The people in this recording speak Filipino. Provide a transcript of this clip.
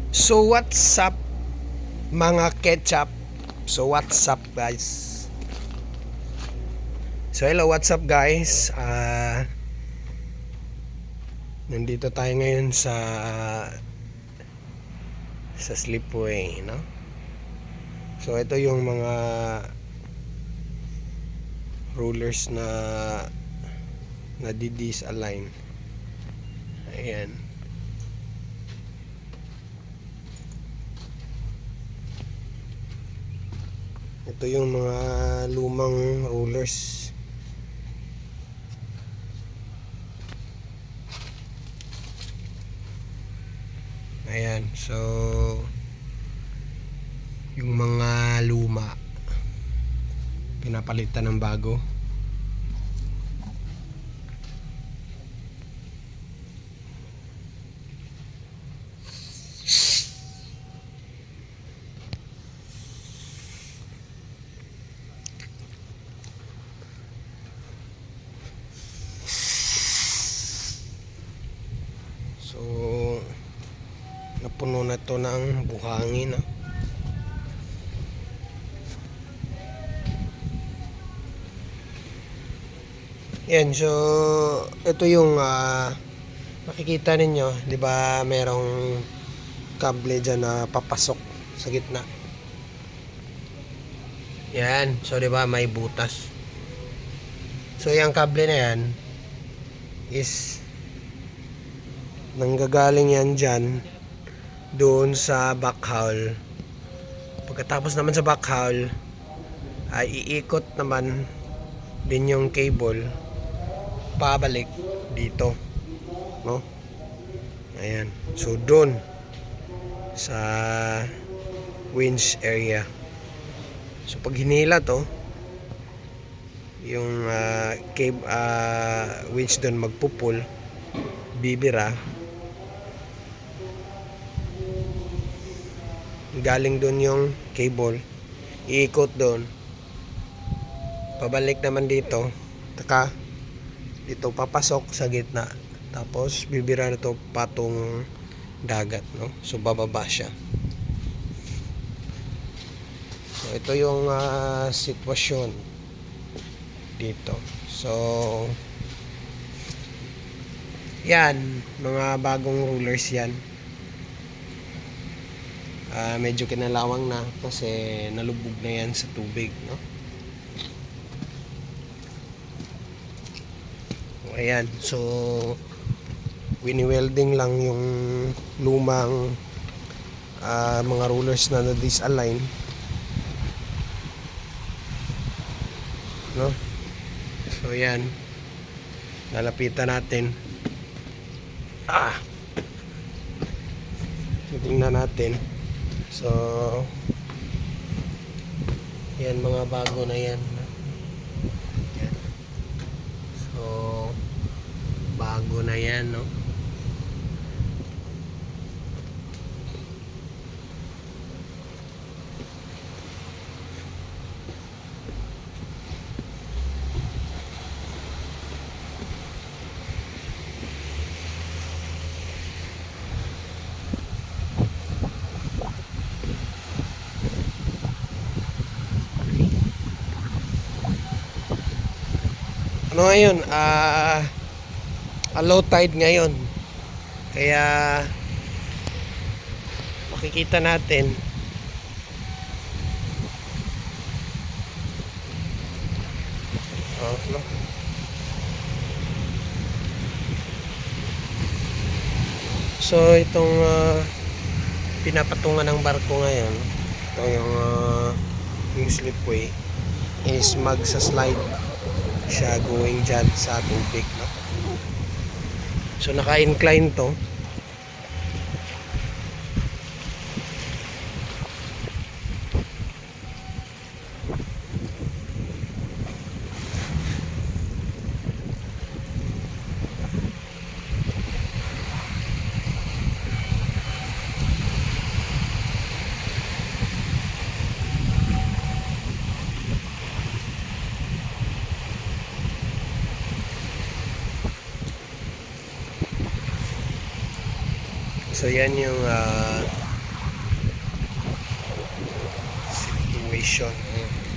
So what's up mga ketchup? So what's up guys? So hello, what's up guys? Nandito tayo ngayon sa Slipway, no? So ito yung mga rollers na disalign. Ayan. Ito yung mga lumang rollers. Ayan, so yung mga luma pinapalitan ng bago. So napuno na to ng buhangin, no? Yan, so ito yung makikita ninyo, 'di ba? Merong kable diyan na papasok sa gitna. Yan, so 'di ba may butas. So yung kable na yan is nanggagaling yan diyan doon sa backhaul. Pagkatapos naman sa backhaul ay iikot naman din yung cable pabalik dito, no? Ayan, so doon sa winch area. So pag hinila to, yung winch doon magpupul, bibira, galing doon yung cable, iikot doon, pabalik naman dito, taka dito papasok sa gitna, tapos bibira na to patong dagat, no? So bababa siya. So ito yung sitwasyon dito. So yan, mga bagong rollers yan. Medyo kinalawang na kasi nalubog na yan sa tubig, no? Ayan, so wini-welding lang yung lumang mga rollers na disalign, no? So yan, lalapitan natin, tingnan natin. So yan, mga bago na yan. Yan. So bago na yan, no? Ano ngayon? Low tide ngayon. Kaya makikita natin no? So itong pinapatungan ng barko ngayon, ito yung slipway is magsa-slide siya going dyan sa tubig, no? So naka-incline to. So yan yung evacuation. Ayan.